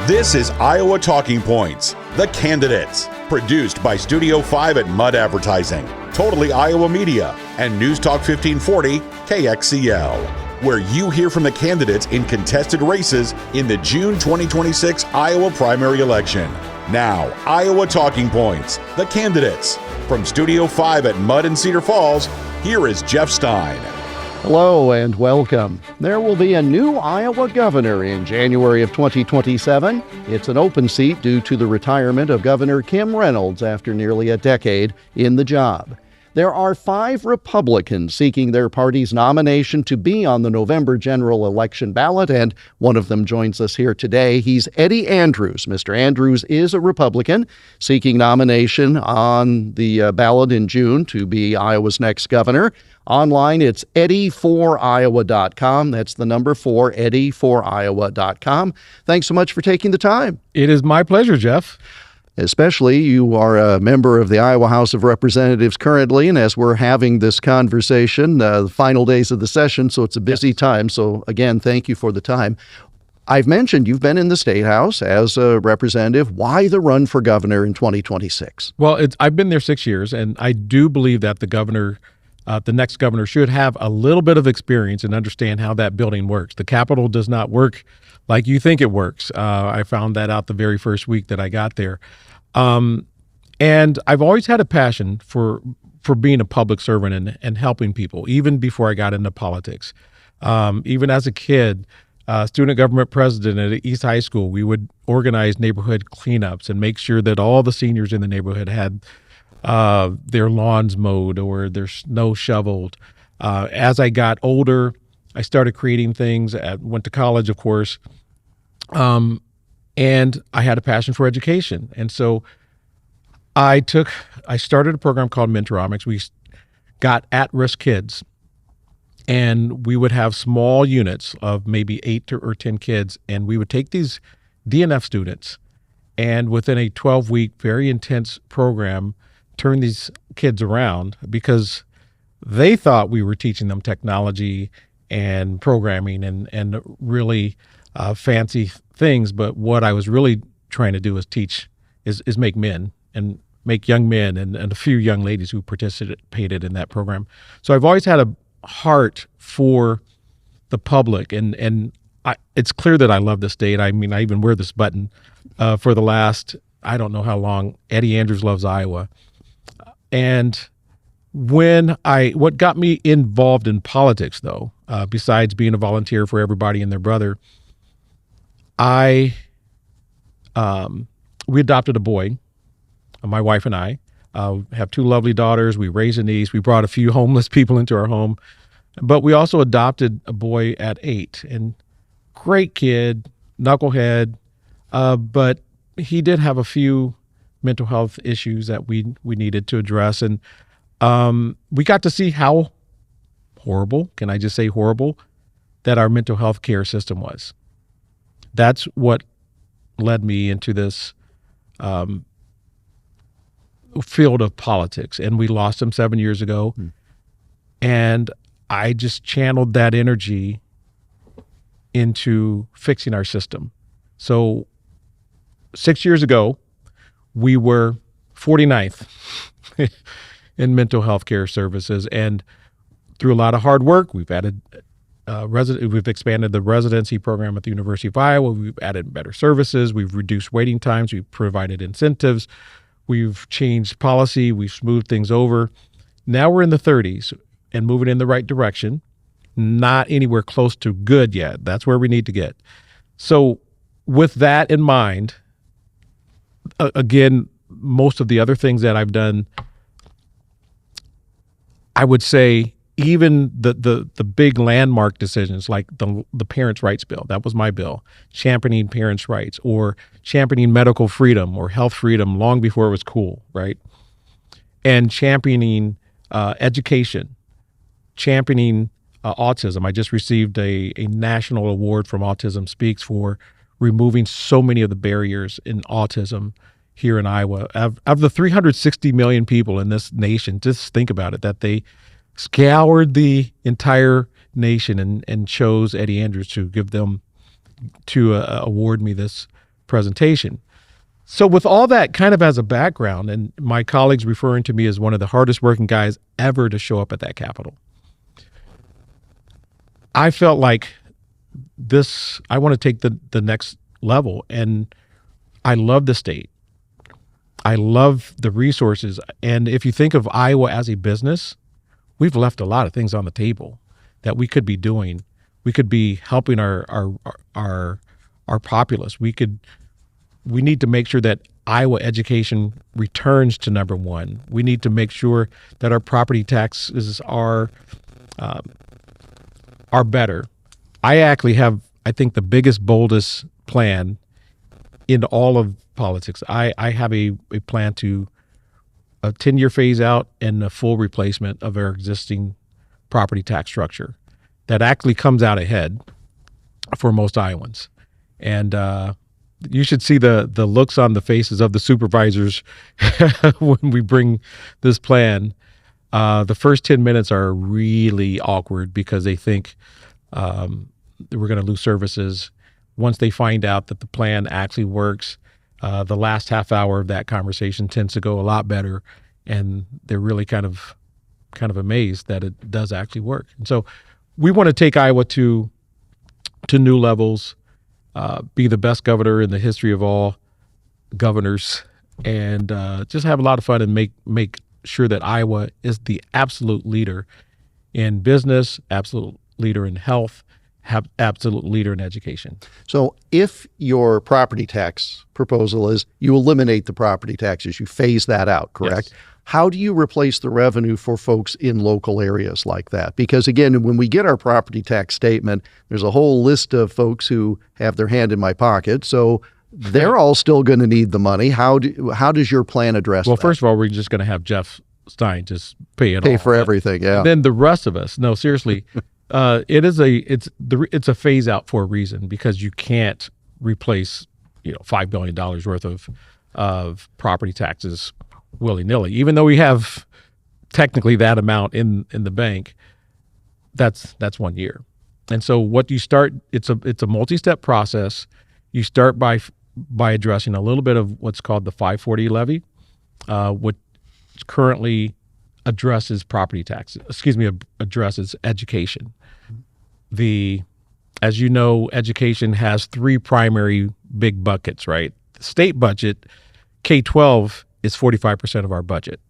This is Iowa Talking Points, The Candidates, produced by Studio 5 at Mud Advertising, Totally Iowa Media, and News Talk 1540 KXCL, where you hear from the candidates in contested races in the June 2026 Iowa primary election. Now, Iowa Talking Points, The Candidates. From Studio 5 at Mud and Cedar Falls, here is Jeff Stein. Hello and welcome. There will be a new Iowa governor in January of 2027. It's an open seat due to the retirement of Governor Kim Reynolds after nearly a decade in the job. There are 5 Republicans seeking their party's nomination to be on the November general election ballot, and one of them joins us here today. He's Eddie Andrews. Mr. Andrews is a Republican seeking nomination on the ballot in June to be Iowa's next governor. Online, it's eddie4iowa.com. That's the number 4, eddie4iowa.com. Thanks so much for taking the time. It is my pleasure, Jeff. Especially, you are a member of the Iowa House of Representatives currently, and as we're having this conversation, the final days of the session, so it's a busy time. So again, thank you for the time. I've mentioned you've been in the State House as a representative. Why the run for governor in 2026? Well, I've been there 6 years, and I do believe that the next governor should have a little bit of experience and understand how that building works. The Capitol does not work like you think it works. I found that out the very first week that I got there. And I've always had a passion for being a public servant and helping people, even before I got into politics. Even as a kid, student government president at East High School, we would organize neighborhood cleanups and make sure that all the seniors in the neighborhood had their lawns mowed or their snow shoveled. As I got older, I started creating things. Went to college, of course, and I had a passion for education. And so I started a program called Mentoromics. We got at-risk kids, and we would have small units of maybe 8 or 10 kids, and we would take these DNF students, and within a 12-week, very intense program, turn these kids around because they thought we were teaching them technology and programming and really fancy things. But what I was really trying to do is make men and make young men and a few young ladies who participated in that program. So I've always had a heart for the public, and it's clear that I love this state. I mean, I even wear this button for the last, I don't know how long. Eddie Andrews loves Iowa. And what got me involved in politics, though, besides being a volunteer for everybody and their brother, we adopted a boy, my wife and I. Have 2 lovely daughters. We raised a niece. We brought a few homeless people into our home, but we also adopted a boy at 8, and great kid, knucklehead, but he did have a few mental health issues that we needed to address. And we got to see how horrible, can I just say horrible, that our mental health care system was. That's what led me into this field of politics. And we lost him 7 years ago. And I just channeled that energy into fixing our system. So 6 years ago, we were 49th in mental health care services, and through a lot of hard work, we've added we've expanded the residency program at the University of Iowa. We've added better services. We've reduced waiting times. We've provided incentives. We've changed policy. We've smoothed things over. Now we're in the 30s and moving in the right direction. Not anywhere close to good yet. That's where we need to get. So with that in mind, again, most of the other things that I've done, I would say even the big landmark decisions like the Parents' Rights Bill, that was my bill, championing parents' rights or championing medical freedom or health freedom long before it was cool, right? And championing education, championing autism. I just received a national award from Autism Speaks for removing so many of the barriers in autism here in Iowa. Of the 360 million people in this nation, just think about it, that they scoured the entire nation and chose Eddie Andrews to award me this presentation. So with all that kind of as a background, and my colleagues referring to me as one of the hardest working guys ever to show up at that Capitol, I felt like I want to take the next level. And I love the state. I love the resources. And if you think of Iowa as a business, we've left a lot of things on the table that we could be doing. We could be helping our populace. We need to make sure that Iowa education returns to number one. We need to make sure that our property taxes are better. I actually have, I think, the biggest, boldest plan in all of politics. I have a plan to a 10-year phase out and a full replacement of our existing property tax structure that actually comes out ahead for most Iowans. And you should see the looks on the faces of the supervisors when we bring this plan. The first 10 minutes are really awkward because they think we're going to lose services. Once they find out that the plan actually works, the last half hour of that conversation tends to go a lot better, and they're really kind of amazed that it does actually work. And so we want to take Iowa to new levels, be the best governor in the history of all governors, and just have a lot of fun and make sure that Iowa is the absolute leader in business, absolute leader in health, absolute leader in education. So if your property tax proposal is you eliminate the property taxes, you phase that out, correct? Yes. How do you replace the revenue for folks in local areas like that? Because again, when we get our property tax statement, there's a whole list of folks who have their hand in my pocket. So they're all still going to need the money. How does your plan address that? Well, first of all, we're just going to have Jeff Stein just pay for everything. Yeah. And then the rest of us, no, seriously, it's a phase out for a reason, because you can't replace $5 billion worth of property taxes willy-nilly. Even though we have technically that amount in the bank, that's 1 year. And so what you start, it's a multi-step process. You start by addressing a little bit of what's called the 540 levy, which currently addresses property taxes, addresses education. As you know, education has three primary big buckets, right? The state budget, K-12 is 45% of our budget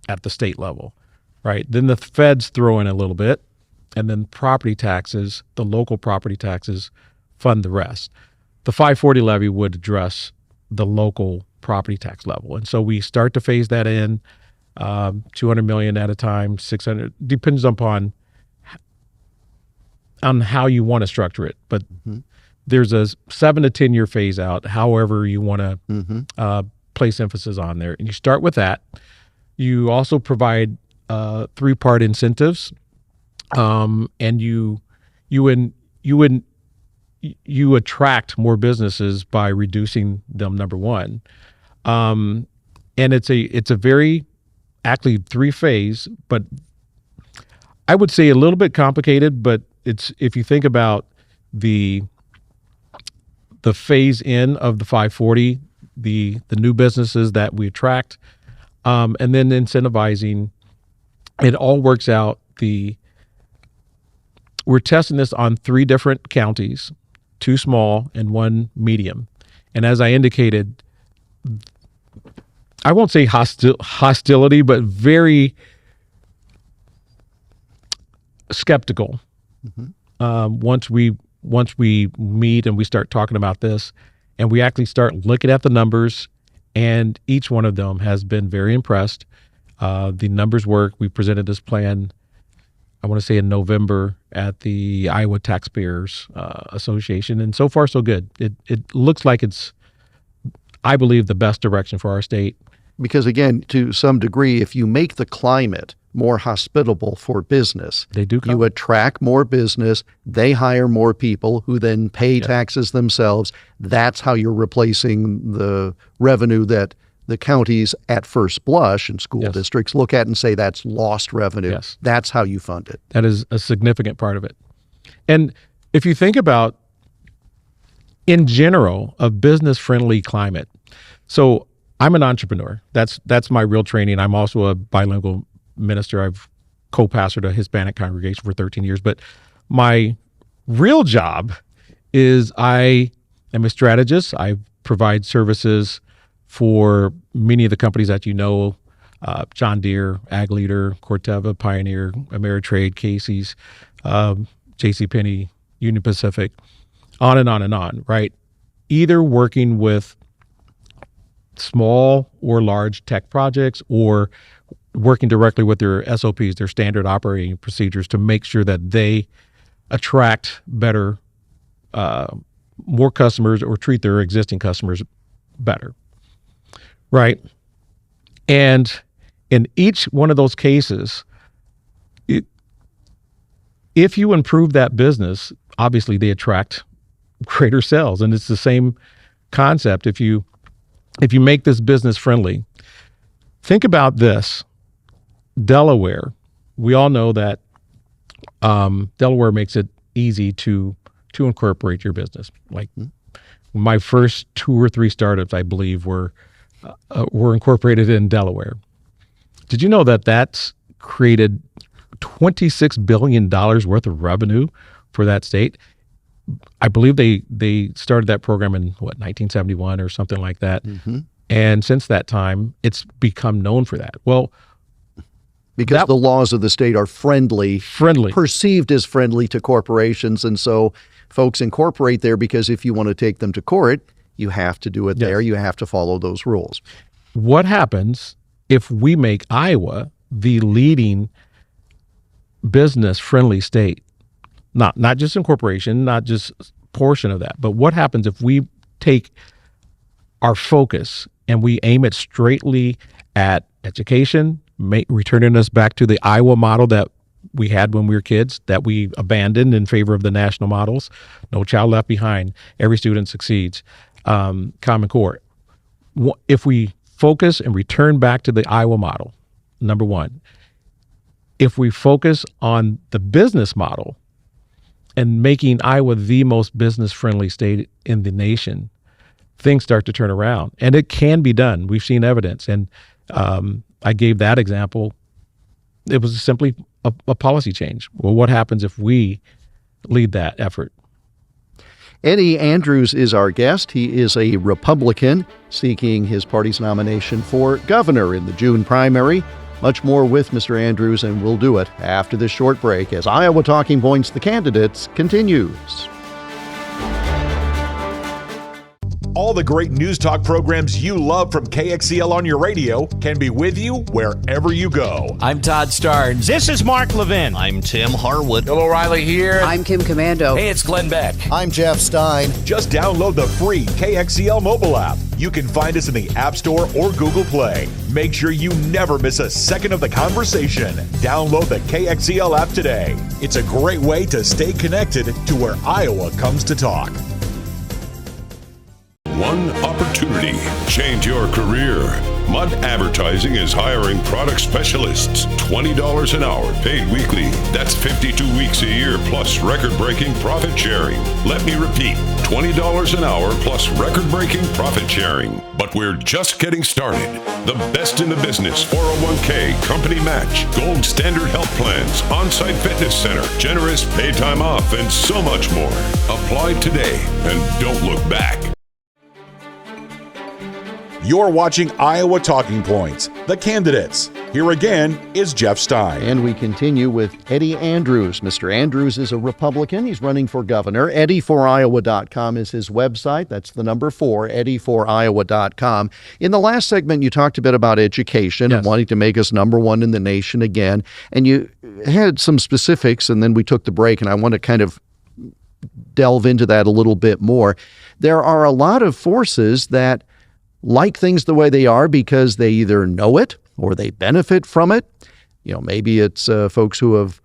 at the state level, right? Then the feds throw in a little bit, and then property taxes, the local property taxes, fund the rest. The 540 levy would address the local property tax level. And so we start to phase that in, $200 million at a time, $600, depends upon how you want to structure it. But there's a 7 to 10 year phase out, however you want to place emphasis on there. And you start with that. You also provide 3-part incentives, and you attract more businesses by reducing them, number one. And it's a very, actually 3-phase, but I would say a little bit complicated, but it's, if you think about the phase in of the 540, the new businesses that we attract, and then incentivizing, it all works out. We're testing this on 3 different counties, 2 small and 1 medium. And as I indicated, I won't say hostility, but very skeptical. Once we meet and we start talking about this, and we actually start looking at the numbers, and each one of them has been very impressed. The numbers work. We presented this plan, I want to say in November, at the Iowa Taxpayers Association, and so far so good. It looks like it's, I believe, the best direction for our state. Because again, to some degree, if you make the climate more hospitable for business, you attract more business, they hire more people who then pay taxes themselves. That's how you're replacing the revenue that the counties at first blush and school districts look at and say that's lost revenue. Yes. That's how you fund it. That is a significant part of it. And if you think about, in general, a business-friendly climate. So I'm an entrepreneur. That's my real training. I'm also a bilingual minister. I've co-pastored a Hispanic congregation for 13 years. But my real job is I am a strategist. I provide services for many of the companies that you know, John Deere, Ag Leader, Corteva, Pioneer, Ameritrade, Casey's, JCPenney, Union Pacific, on and on and on, right? Either working with small or large tech projects or working directly with their SOPs, their standard operating procedures, to make sure that they attract better, more customers or treat their existing customers better, right? And in each one of those cases, if you improve that business, obviously they attract greater sales. And it's the same concept. If you make this business friendly, think about this. Delaware, we all know that Delaware makes it easy to incorporate your business. Like my first 2 or 3 startups, I believe, were incorporated in Delaware. Did you know that that's created $26 billion worth of revenue for that state? I believe they started that program in 1971 or something like that. Mm-hmm. And since that time, it's become known for that. Well, because the laws of the state are friendly, perceived as friendly to corporations. And so folks incorporate there because if you want to take them to court, you have to do it there. You have to follow those rules. What happens if we make Iowa the leading business-friendly state? Not just incorporation, not just portion of that, but what happens if we take our focus and we aim it straightly at education, returning us back to the Iowa model that we had when we were kids, that we abandoned in favor of the national models? No child left behind. Every student succeeds. Common Core. If we focus and return back to the Iowa model, number one, if we focus on the business model and making Iowa the most business-friendly state in the nation, things start to turn around. And it can be done. We've seen evidence. And I gave that example. It was simply a policy change. Well, what happens if we lead that effort? Eddie Andrews is our guest. He is a Republican seeking his party's nomination for governor in the June primary. Much more with Mr. Andrews, and we'll do it after this short break as Iowa Talking Points, the Candidates, continues. All the great news talk programs you love from KXCL on your radio can be with you wherever you go. I'm Todd Starnes. This is Mark Levin. I'm Tim Harwood. Bill O'Reilly here. I'm Kim Commando. Hey, it's Glenn Beck. I'm Jeff Stein. Just download the free KXCL mobile app. You can find us in the App Store or Google Play. Make sure you never miss a second of the conversation. Download the KXCL app today. It's a great way to stay connected to where Iowa comes to talk. One opportunity. Change your career. Mudd Advertising is hiring product specialists. $20 an hour, paid weekly. That's 52 weeks a year plus record-breaking profit sharing. Let me repeat, $20 an hour plus record-breaking profit sharing. But we're just getting started. The best in the business, 401k, company match, gold standard health plans, on-site fitness center, generous paid time off, and so much more. Apply today and don't look back. You're watching Iowa Talking Points, the Candidates. Here again is Jeff Stein. And we continue with Eddie Andrews. Mr. Andrews is a Republican. He's running for governor. EddieForIowa.com is his website. That's the number 4, EddieForIowa.com. In the last segment, you talked a bit about education and wanting to make us number 1 in the nation again. And you had some specifics, and then we took the break, and I want to kind of delve into that a little bit more. There are a lot of forces that like things the way they are because they either know it or they benefit from it. You know, maybe it's folks who have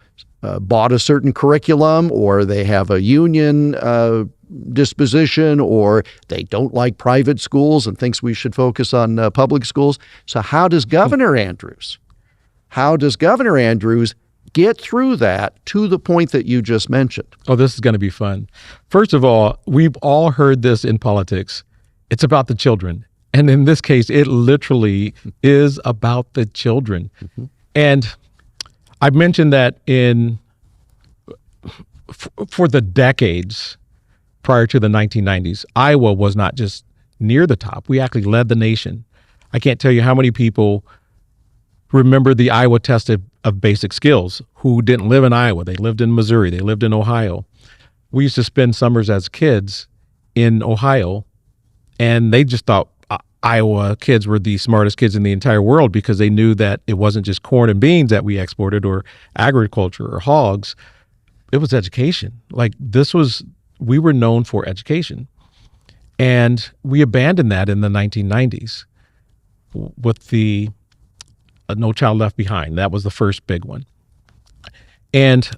bought a certain curriculum, or they have a union disposition, or they don't like private schools and thinks we should focus on public schools. So how does Governor Andrews get through that to the point that you just mentioned? Oh, this is going to be fun. First of all, we've all heard this in politics. It's about the children. And in this case, it literally is about the children. Mm-hmm. And I've mentioned that for the decades prior to the 1990s, Iowa was not just near the top. We actually led the nation. I can't tell you how many people remember the Iowa test of basic skills who didn't live in Iowa. They lived in Missouri. They lived in Ohio. We used to spend summers as kids in Ohio, and they just thought Iowa kids were the smartest kids in the entire world because they knew that it wasn't just corn and beans that we exported or agriculture or hogs. It was education. We were known for education. And we abandoned that in the 1990s with the No Child Left Behind. That was the first big one. And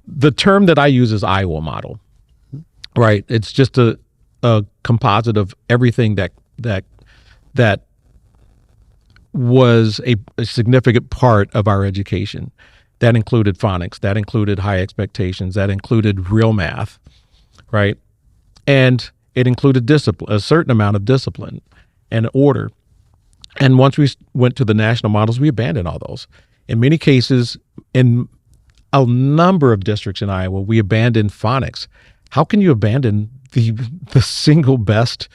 the term that I use is Iowa model, right? It's just a composite of everything that was a significant part of our education. That included phonics, that included high expectations, that included real math, right? And it included discipline, a certain amount of discipline and order. And once we went to the national models, we abandoned all those. In many cases, in a number of districts in Iowa, we abandoned phonics. How can you abandon the single best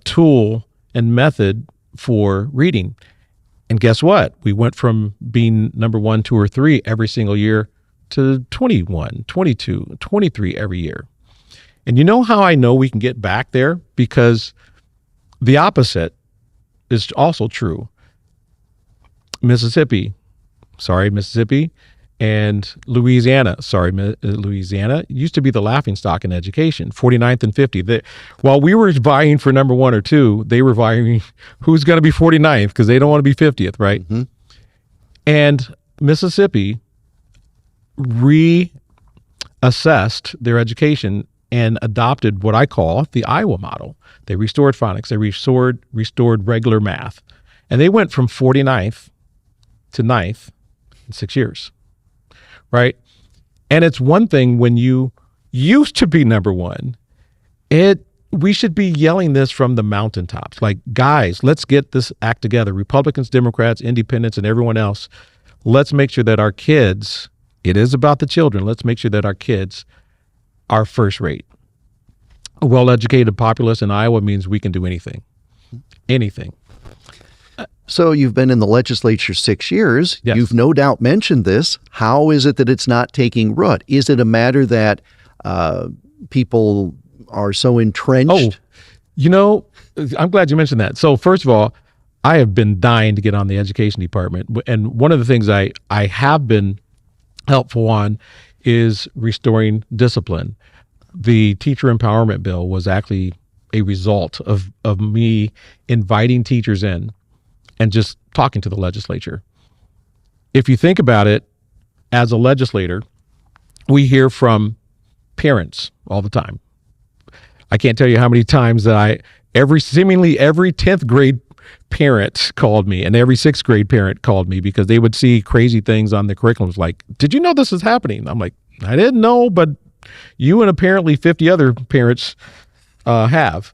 tool and method for reading? And guess what? We went from being number 1, 2, or 3 every single year to 21, 22, 23 every year. And you know how I know we can get back there? Because the opposite is also true. Mississippi, and Louisiana, Louisiana used to be the laughingstock in education, 49th and 50th. While we were vying for number 1 or 2, they were vying who's going to be 49th because they don't want to be 50th, right? Mm-hmm. And Mississippi reassessed their education and adopted what I call the Iowa model. They restored phonics. They restored regular math. And they went from 49th to 9th in 6 years, right? And it's one thing when you used to be number 1. We should be yelling this from the mountaintops. Like, guys, let's get this act together. Republicans, Democrats, independents, and everyone else. Let's make sure that our kids, it is about the children. Let's make sure that our kids are first rate. A well-educated populace in Iowa means we can do anything. Anything. So you've been in the legislature 6 years. Yes. You've no doubt mentioned this. How is it that it's not taking root? Is it a matter that people are so entrenched? Oh, I'm glad you mentioned that. So first of all, I have been dying to get on the education department. And one of the things I have been helpful on is restoring discipline. The teacher empowerment bill was actually a result of me inviting teachers in and just talking to the legislature. If you think about it, as a legislator, we hear from parents all the time. I can't tell you how many times that seemingly every 10th grade parent called me and every 6th grade parent called me because they would see crazy things on the curriculums like, did you know this is happening? I'm like, I didn't know, but you and apparently 50 other parents have.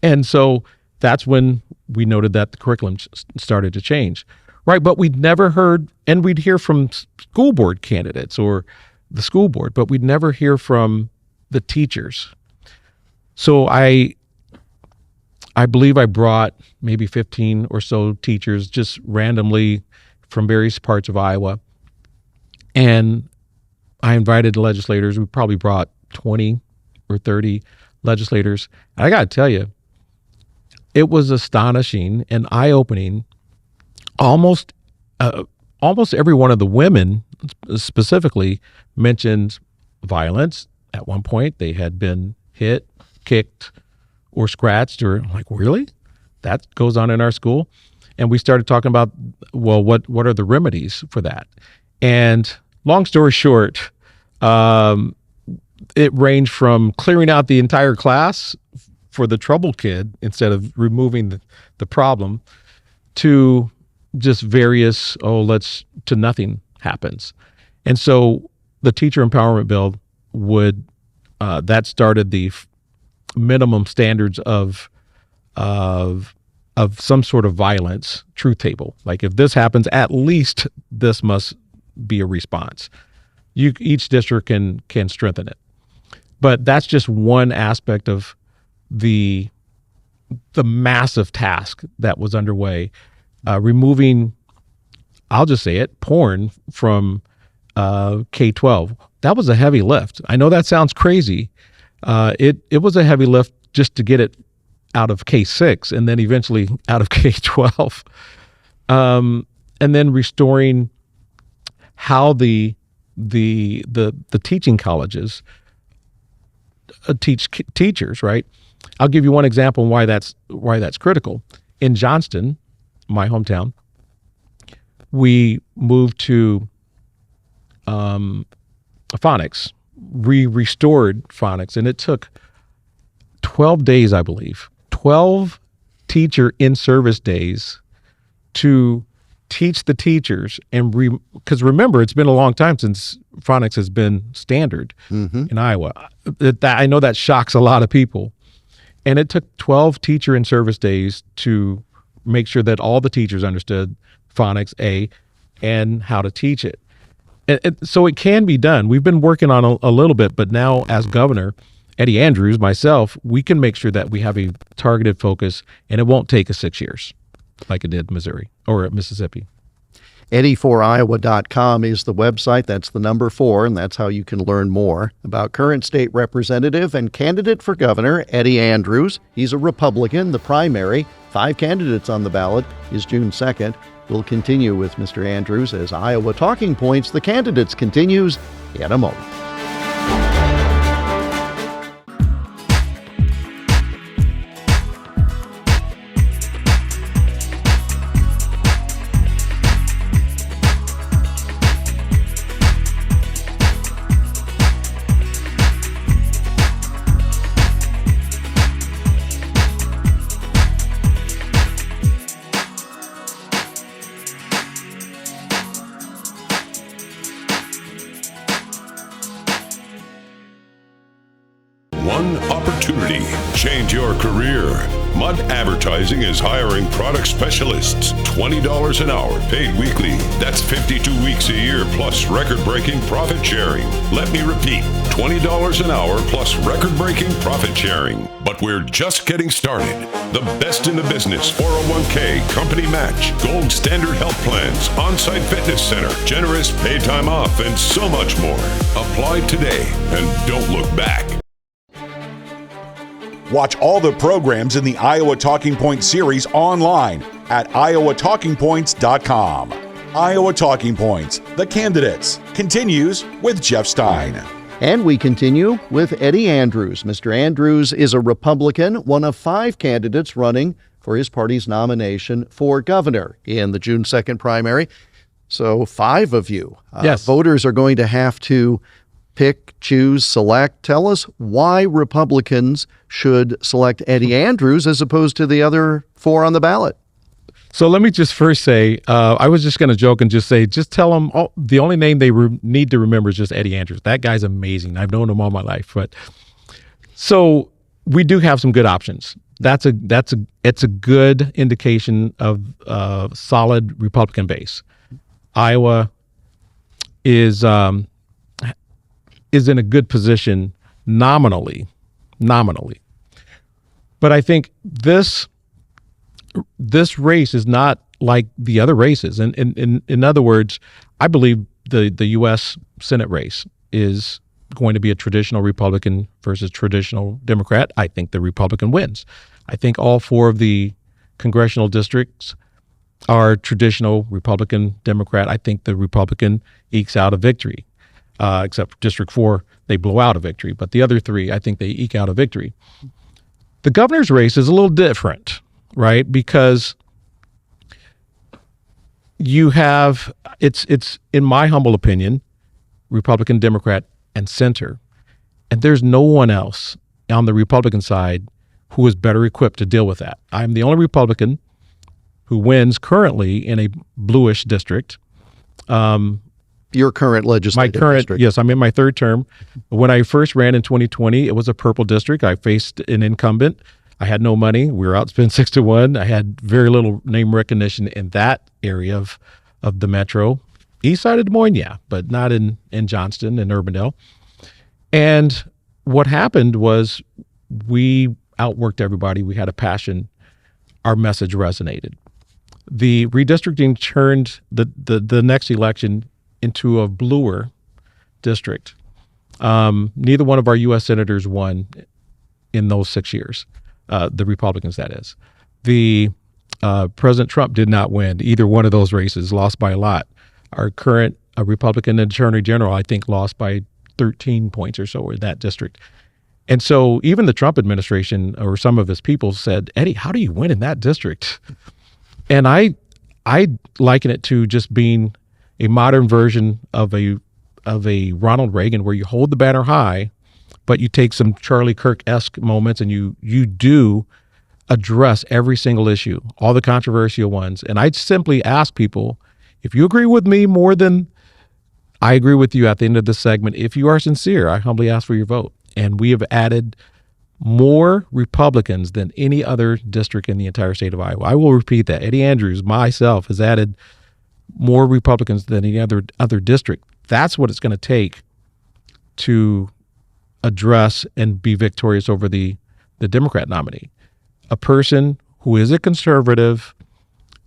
And so that's when we noted that the curriculum started to change, right? But we'd never heard, and we'd hear from school board candidates or the school board, but we'd never hear from the teachers. So I believe I brought maybe 15 or so teachers just randomly from various parts of Iowa. And I invited legislators. We probably brought 20 or 30 legislators. And I got to tell you, it was astonishing and eye-opening. Almost every one of the women specifically mentioned violence. At one point, they had been hit, kicked, or scratched, or I'm like, really? That goes on in our school? And we started talking about, well, what are the remedies for that? And long story short, it ranged from clearing out the entire class for the troubled kid instead of removing the problem to just various, to nothing. happens. And so the teacher empowerment bill would that started the minimum standards of some sort of violence truth table. Like if this happens, at least this must be a response. Each district can strengthen it. But that's just one aspect of the massive task that was underway, removing, I'll just say it, porn from K-12. That was a heavy lift. I know that sounds crazy. It was a heavy lift just to get it out of K-6 and then eventually out of K-12. And then restoring how the teaching colleges teach teachers, right? I'll give you one example on why that's critical. In Johnston, my hometown, we moved to phonics. We restored phonics, and it took 12 days, I believe, 12 teacher in-service days to teach the teachers. And because remember, it's been a long time since phonics has been standard in Iowa. I know that shocks a lot of people. And it took 12 teacher in-service days to make sure that all the teachers understood phonics A and how to teach it. And so it can be done. We've been working on a little bit, but now as governor, Eddie Andrews, myself, we can make sure that we have a targeted focus, and it won't take us 6 years like it did Missouri or Mississippi. Eddie4Iowa.com is the website. That's the number 4, and that's how you can learn more about current state representative and candidate for governor Eddie Andrews. He's a Republican. The primary, 5 candidates on the ballot, is June 2nd. We'll continue with Mr. Andrews as Iowa Talking Points, the candidates, continues in a moment. One opportunity. Change your career. Mudd Advertising is hiring product specialists. $20 an hour, paid weekly. That's 52 weeks a year, plus record-breaking profit sharing. Let me repeat, $20 an hour plus record-breaking profit sharing. But we're just getting started. The best in the business, 401k, company match, gold standard health plans, on-site fitness center, generous paid time off, and so much more. Apply today and don't look back. Watch all the programs in the Iowa Talking Points series online at iowatalkingpoints.com. Iowa Talking Points, the candidates, continues with Jeff Stein. And we continue with Eddie Andrews. Mr. Andrews is a Republican, one of 5 candidates running for his party's nomination for governor in the June 2nd primary. So 5 of you. Yes. Voters are going to have to pick, choose, select. Tell us why Republicans should select Eddie Andrews as opposed to the other 4 on the ballot. So let me just first say, I was just going to joke and just say, just tell them the only name they need to remember is just Eddie Andrews. That guy's amazing. I've known him all my life. But so we do have some good options. It's a good indication of a solid Republican base. Iowa is in a good position nominally. But I think this race is not like the other races. And in other words, I believe the U.S. Senate race is going to be a traditional Republican versus traditional Democrat. I think the Republican wins. I think all 4 of the congressional districts are traditional Republican Democrat. I think the Republican ekes out a victory. Except for District 4, they blow out a victory. But the other 3, I think they eke out a victory. The governor's race is a little different, right? Because you have, it's in my humble opinion, Republican, Democrat, and center. And there's no one else on the Republican side who is better equipped to deal with that. I'm the only Republican who wins currently in a bluish district. your current legislative district. Yes, I'm in my third term. When I first ran in 2020, it was a purple district. I faced an incumbent. I had no money. We were outspent 6-1. I had very little name recognition in that area of the metro. East side of Des Moines, yeah, but not in Johnston and Urbandale. And what happened was we outworked everybody. We had a passion. Our message resonated. The redistricting turned the next election into a bluer district. Neither one of our U.S. senators won in those 6 years, the Republicans, that is. President Trump did not win either one of those races, lost by a lot. Our current Republican Attorney General, I think, lost by 13 points or so in that district. And so even the Trump administration or some of his people said, Eddie, how do you win in that district? And I liken it to just being a modern version of a Ronald Reagan, where you hold the banner high, but you take some Charlie Kirk-esque moments and you do address every single issue, all the controversial ones. And I'd simply ask people, if you agree with me more than I agree with you at the end of this segment, if you are sincere, I humbly ask for your vote. And we have added more Republicans than any other district in the entire state of Iowa. I will repeat that. Eddie Andrews, myself, has added more Republicans than any other district. That's what it's going to take to address and be victorious over the Democrat nominee. A person who is a conservative,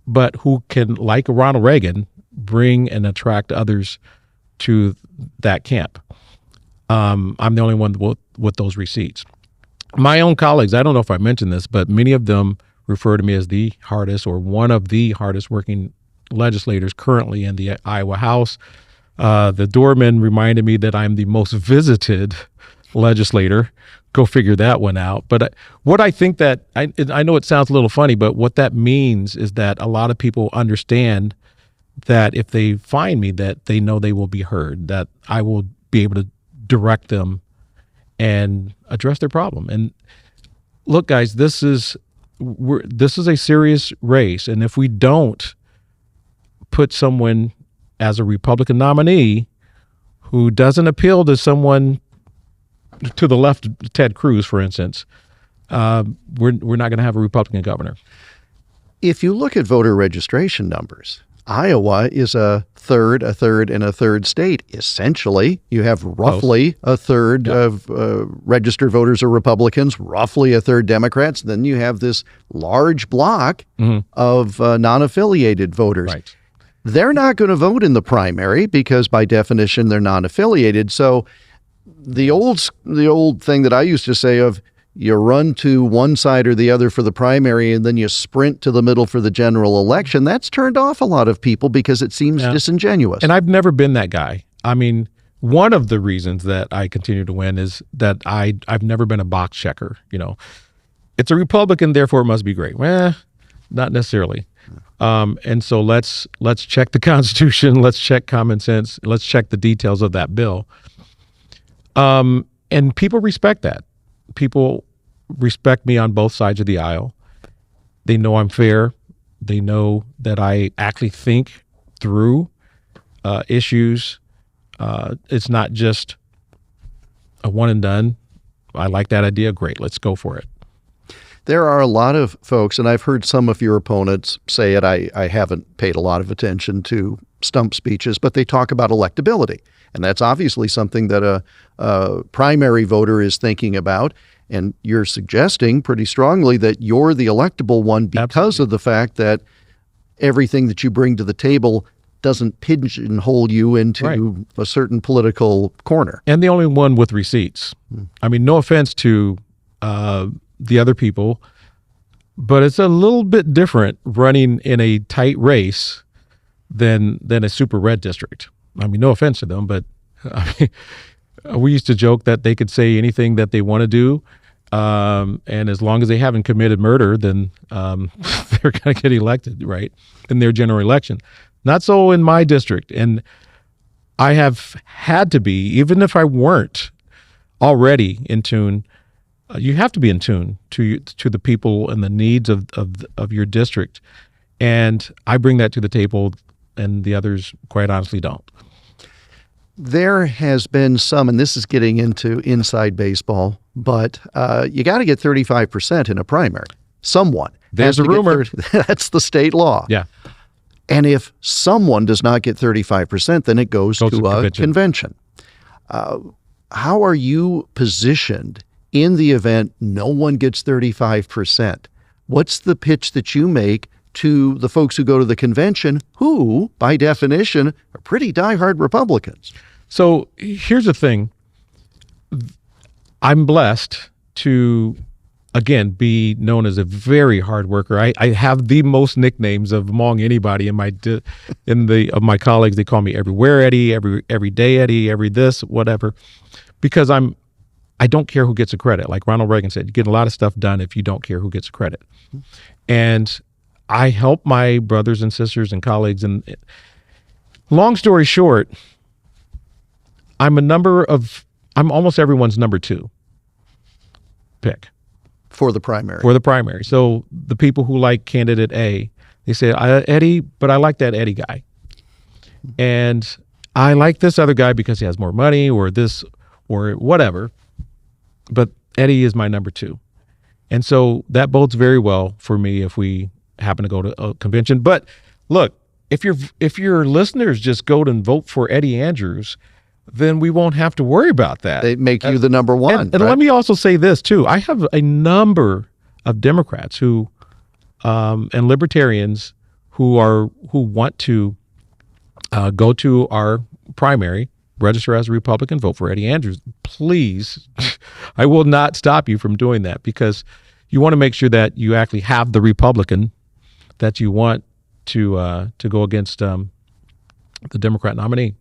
but who can, like Ronald Reagan, bring and attract others to that camp. I'm the only one with those receipts. My own colleagues, I don't know if I mentioned this, but many of them refer to me as the hardest or one of the hardest working legislators currently in the Iowa House. The doorman reminded me that I'm the most visited legislator. Go figure that one out. But what I think that, I know it sounds a little funny, but what that means is that a lot of people understand that if they find me, that they know they will be heard, that I will be able to direct them and address their problem. And look, guys, this is a serious race. And if we don't put someone as a Republican nominee who doesn't appeal to someone to the left, Ted Cruz, for instance, we're not going to have a Republican governor. If you look at voter registration numbers, Iowa is a third, and a third state. Essentially, you have roughly a third of registered voters are Republicans, roughly a third Democrats. Then you have this large block of non-affiliated voters. Right. They're not going to vote in the primary because, by definition, they're non-affiliated. So the old thing that I used to say of you run to one side or the other for the primary and then you sprint to the middle for the general election, that's turned off a lot of people because it seems disingenuous. And I've never been that guy. I mean, one of the reasons that I continue to win is that I've never been a box checker. You know, it's a Republican, therefore it must be great. Well, not necessarily. And so let's check the Constitution. Let's check common sense. Let's check the details of that bill. And people respect that. People respect me on both sides of the aisle. They know I'm fair. They know that I actually think through issues. It's not just a one and done. I like that idea. Great. Let's go for it. There are a lot of folks, and I've heard some of your opponents say it. I haven't paid a lot of attention to stump speeches, but they talk about electability. And that's obviously something that a primary voter is thinking about. And you're suggesting pretty strongly that you're the electable one because of the fact that everything that you bring to the table doesn't pigeonhole you into a certain political corner. And the only one with receipts. I mean, no offense to the other people, but it's a little bit different running in a tight race than a super red district. I mean, no offense to them, but I mean, we used to joke that they could say anything that they want to do. And as long as they haven't committed murder, then they're going to get elected, right, in their general election. Not so in my district. And I have had to be, even if I weren't already in tune, you have to be in tune to the people and the needs of your district. And I bring that to the table, and the others, quite honestly, don't. There has been some, and this is getting into inside baseball, but you got to get 35% in a primary. Someone. There's a rumor. That's the state law. Yeah. And if someone does not get 35%, then it goes to a convention. How are you positioned in the event no one gets 35%? What's the pitch that you make to the folks who go to the convention who, by definition, are pretty diehard Republicans? So here's the thing. I'm blessed to, again, be known as a very hard worker. I have the most nicknames of among anybody of my colleagues. They call me Everywhere Eddie, every day Eddie, every this, whatever, because I don't care who gets the credit. Like Ronald Reagan said, you get a lot of stuff done if you don't care who gets the credit. And I help my brothers and sisters and colleagues. And long story short, I'm almost everyone's number 2 pick. For the primary. For the primary. So the people who like candidate A, they say, Eddie, but I like that Eddie guy. And I like this other guy because he has more money or this or whatever. But Eddie is my number 2. And so that bodes very well for me if we happen to go to a convention. But look, if your listeners just go and vote for Eddie Andrews, then we won't have to worry about that. They make you the number 1. And let me also say this too. I have a number of Democrats who and libertarians who want to go to our primary, register as a Republican, vote for Eddie Andrews. Please, I will not stop you from doing that, because you want to make sure that you actually have the Republican that you want to go against the Democrat nominee.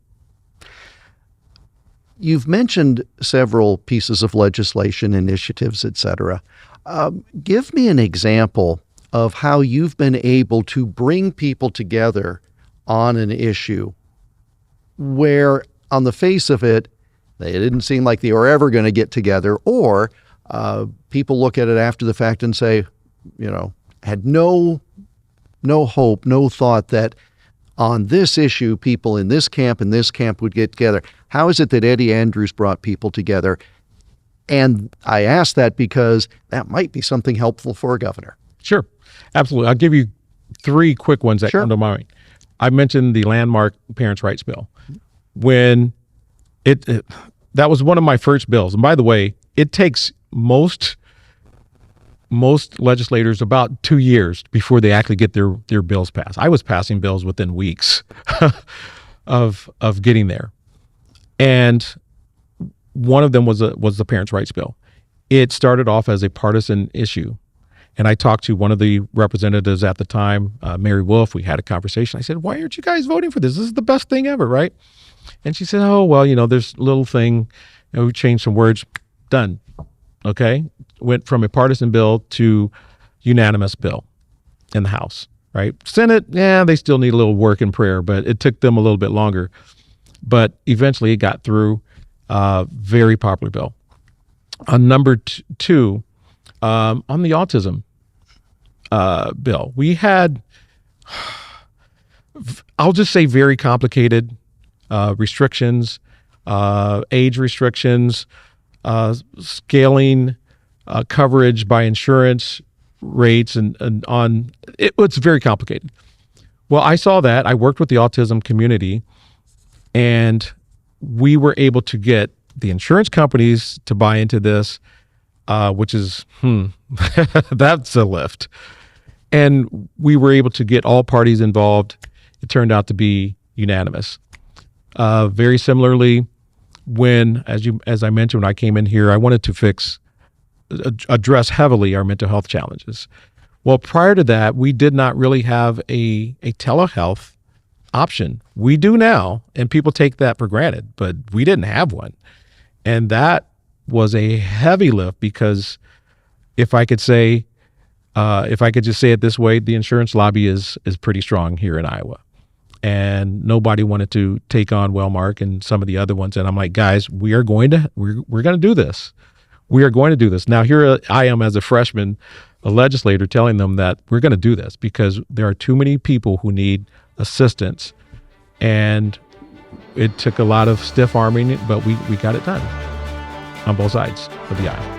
You've mentioned several pieces of legislation, initiatives, et cetera. Give me an example of how you've been able to bring people together on an issue where, on the face of it, they didn't seem like they were ever going to get together, or people look at it after the fact and say, had no hope, no thought that on this issue, people in this camp and this camp would get together. How is it that Eddie Andrews brought people together? And I ask that because that might be something helpful for a governor. Sure, absolutely. I'll give you 3 quick ones that come to mind. I mentioned the landmark Parents' Rights Bill. When that was one of my first bills. And by the way, it takes most legislators about 2 years before they actually get their bills passed. I was passing bills within weeks of getting there. And one of them was the Parents' Rights Bill. It started off as a partisan issue. And I talked to one of the representatives at the time, Mary Wolf. We had a conversation. I said, why aren't you guys voting for this? This is the best thing ever, right? And she said, oh, well, there's a little thing. We changed some words. Done. Okay? Went from a partisan bill to unanimous bill in the House, right? Senate, they still need a little work and prayer, but it took them a little bit longer. But eventually it got through. Very popular bill. Number 2, on the autism bill, we had, I'll just say, very complicated restrictions, age restrictions, scaling coverage by insurance rates, and on it's very complicated. Well, I saw that. I worked with the autism community, and we were able to get the insurance companies to buy into this, which is, that's a lift. And we were able to get all parties involved. It turned out to be unanimous. Very similarly, as I mentioned, when I came in here, I wanted to address heavily our mental health challenges. Well, prior to that, we did not really have a telehealth option. We do now, and people take that for granted, but we didn't have one. And that was a heavy lift, because if I could just say it this way, the insurance lobby is pretty strong here in Iowa. And nobody wanted to take on Wellmark and some of the other ones. And I'm like, guys, we're going to do this. We are going to do this. Now, here I am as a freshman, a legislator, telling them that we're going to do this because there are too many people who need assistance. And it took a lot of stiff arming, but we got it done on both sides of the aisle.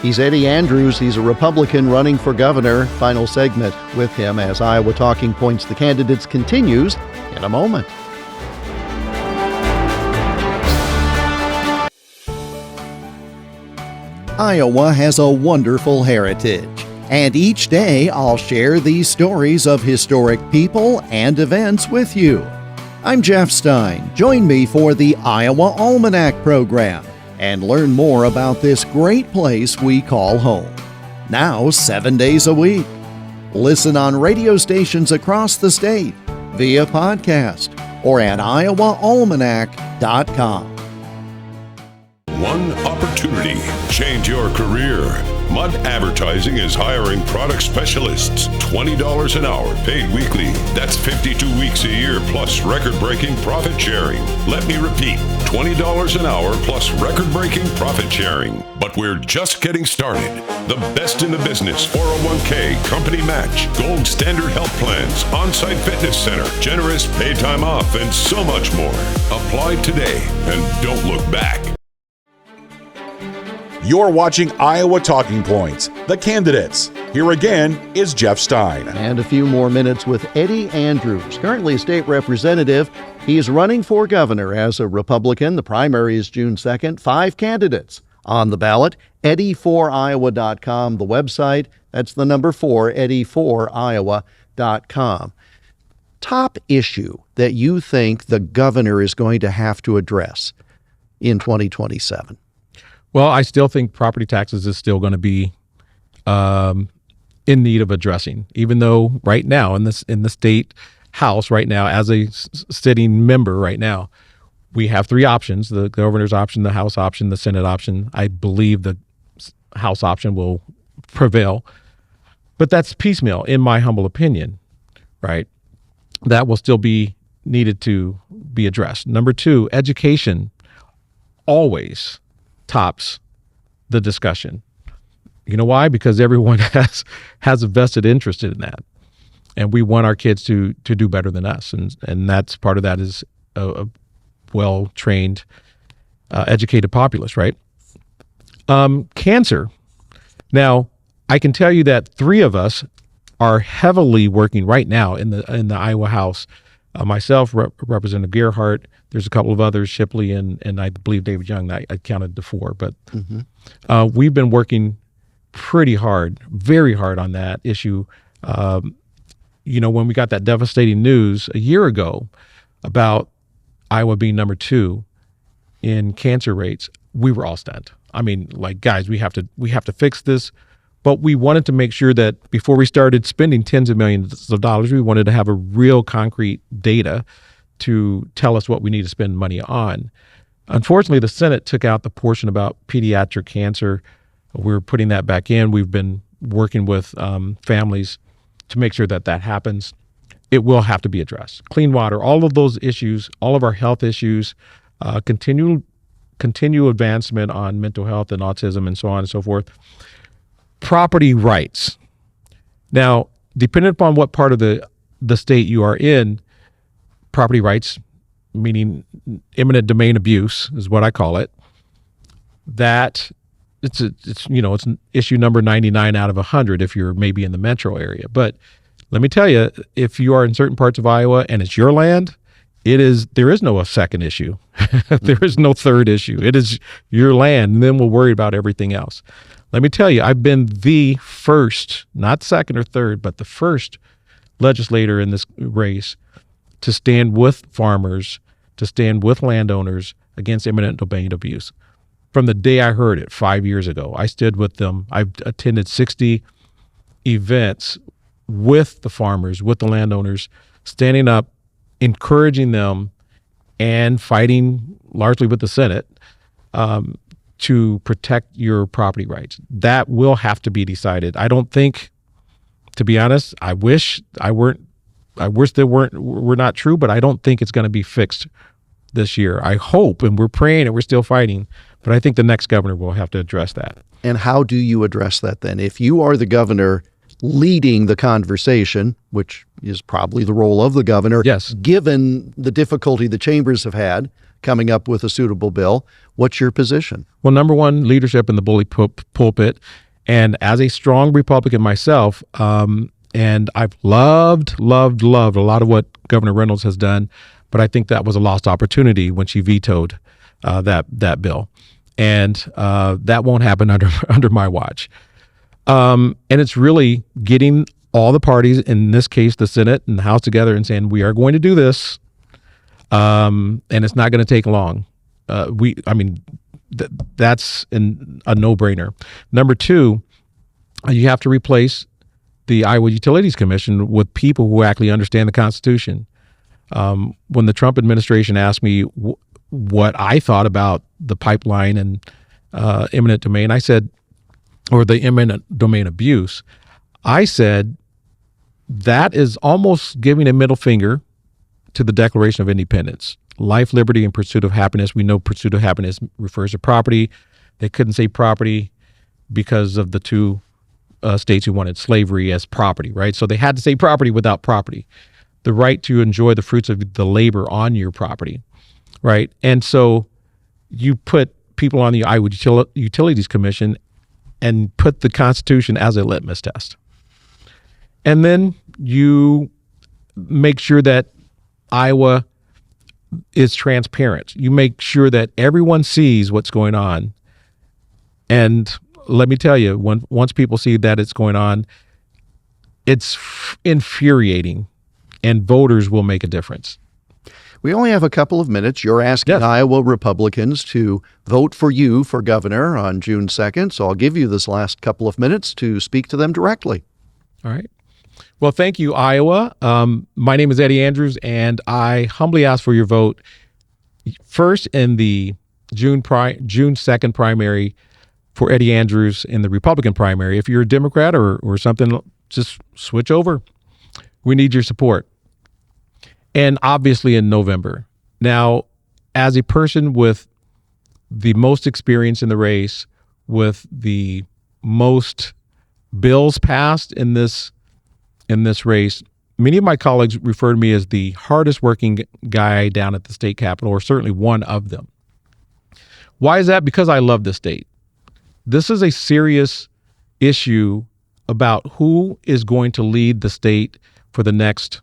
He's Eddie Andrews. He's a Republican running for governor. Final segment with him as Iowa Talking Points, the candidates, continues in a moment. Iowa has a wonderful heritage, and each day I'll share these stories of historic people and events with you. I'm Jeff Stein. Join me for the Iowa Almanac program and learn more about this great place we call home. Now 7 days a week. Listen on radio stations across the state, via podcast, or at iowaalmanac.com. One opportunity. Change your career. Mud Advertising is hiring product specialists. $20 an hour, paid weekly. That's 52 weeks a year plus record-breaking profit sharing. Let me repeat, $20 an hour plus record-breaking profit sharing. But we're just getting started. The best in the business: 401k, company match, gold standard health plans, on-site fitness center, generous paid time off, and so much more. Apply today and don't look back. You're watching Iowa Talking Points, the candidates. Here again is Jeff Stein. And a few more minutes with Eddie Andrews, currently a state representative. He's running for governor as a Republican. The primary is June 2nd. 5 candidates on the ballot. Eddie4iowa.com, the website. That's the number 4, Eddie4iowa.com. Top issue that you think the governor is going to have to address in 2027? Well, I still think property taxes is still going to be in need of addressing, even though right now in the state house right now, as a sitting member right now, we have 3 options: the governor's option, the House option, the Senate option. I believe the House option will prevail, but that's piecemeal, in my humble opinion, right? That will still be needed to be addressed. Number 2, education always tops the discussion. You know why? Because everyone has a vested interest in that, and we want our kids to do better than us, and that's part of that is a well-trained, educated populace, right? Cancer. Now, I can tell you that 3 of us are heavily working right now in the Iowa House. Myself, Representative Gerhardt. There's a couple of others, Shipley and I believe David Young. I counted to 4, but we've been working pretty hard, very hard on that issue. When we got that devastating news a year ago about Iowa being number 2 in cancer rates, we were all stunned. I mean, like, guys, we have to fix this. But we wanted to make sure that before we started spending tens of millions of dollars, we wanted to have a real concrete data to tell us what we need to spend money on. Unfortunately, the Senate took out the portion about pediatric cancer. We're putting that back in. We've been working with families to make sure that happens. It will have to be addressed. Clean water, all of those issues, all of our health issues, continue advancement on mental health and autism and so on and so forth. Property rights. Now, depending upon what part of the state you are in, property rights, meaning eminent domain abuse, is what I call it. That it's an issue number 99 out of 100 if you're maybe in the metro area. But let me tell you, if you are in certain parts of Iowa and it's your land, there is no second issue. There is no third issue. It is your land, and then we'll worry about everything else. Let me tell you, I've been the first, not second or third, but the first legislator in this race to stand with farmers, to stand with landowners against eminent domain abuse. From the day I heard it 5 years ago, I stood with them. I've attended 60 events with the farmers, with the landowners, standing up, encouraging them, and fighting largely with the Senate to protect your property rights. That will have to be decided. I don't think, to be honest, I wish were not true, but I don't think it's going to be fixed this year. I hope, and we're praying and we're still fighting, but I think the next governor will have to address that. And how do you address that then? If you are the governor, leading the conversation, which is probably the role of the governor. Yes. Given the difficulty the chambers have had coming up with a suitable bill, what's your position? Well, number one, leadership in the bully pulpit. And as a strong Republican myself, and I've loved a lot of what Governor Reynolds has done, but I think that was a lost opportunity when she vetoed that bill. And that won't happen under my watch. And it's really getting all the parties, in this case, the Senate and the House, together and saying, we are going to do this. And it's not going to take long. That's a no-brainer. Number two, you have to replace the Iowa Utilities Commission with people who actually understand the Constitution. When the Trump administration asked me what I thought about the pipeline and eminent domain, I said, or the eminent domain abuse, I said, that is almost giving a middle finger to the Declaration of Independence. Life, liberty, and pursuit of happiness. We know pursuit of happiness refers to property. They couldn't say property because of the two states who wanted slavery as property, right? So they had to say property without property. The right to enjoy the fruits of the labor on your property, right? And so you put people on the Iowa Utilities Commission and put the Constitution as a litmus test. And then you make sure that Iowa is transparent. You make sure that everyone sees what's going on. And let me tell you, once people see that it's going on, it's infuriating, and voters will make a difference. We only have a couple of minutes. You're asking Iowa Republicans to vote for you for governor on June 2nd, so I'll give you this last couple of minutes to speak to them directly. All right. Well, thank you, Iowa. My name is Eddie Andrews, and I humbly ask for your vote first in the June 2nd primary for Eddie Andrews in the Republican primary. If you're a Democrat or something, just switch over. We need your support. And obviously in November. Now, as a person with the most experience in the race, with the most bills passed in this race, many of my colleagues refer to me as the hardest working guy down at the state capitol, or certainly one of them. Why is that? Because I love the state. This is a serious issue about who is going to lead the state for the next,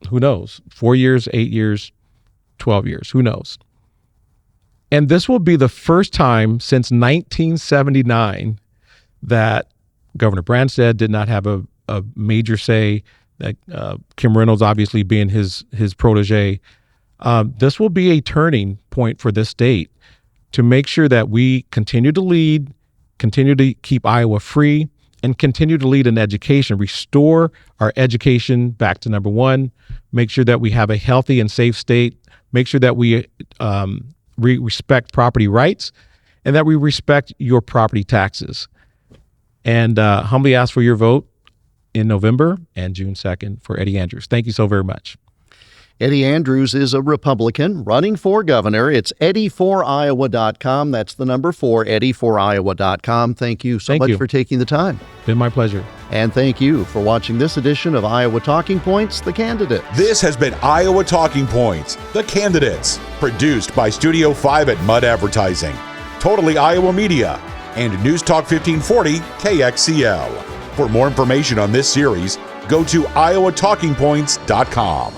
who knows, 4 years, 8 years, 12 years, who knows? And this will be the first time since 1979 that Governor Branstad did not have a major say, that Kim Reynolds obviously being his protege. This will be a turning point for this state to make sure that we continue to lead, continue to keep Iowa free, and continue to lead in education, restore our education back to number one, make sure that we have a healthy and safe state, make sure that we respect property rights, and that we respect your property taxes. And humbly ask for your vote in November and June 2nd for Eddie Andrews. Thank you so very much. Eddie Andrews is a Republican running for governor. It's EddieForIowa.com. That's the number 4, EddieForIowa.com. Thank you so much for taking the time. Been my pleasure. And thank you for watching this edition of Iowa Talking Points, The Candidates. This has been Iowa Talking Points, The Candidates, produced by Studio 5 at Mud Advertising, Totally Iowa Media, and News Talk 1540 KXCL. For more information on this series, go to iowatalkingpoints.com.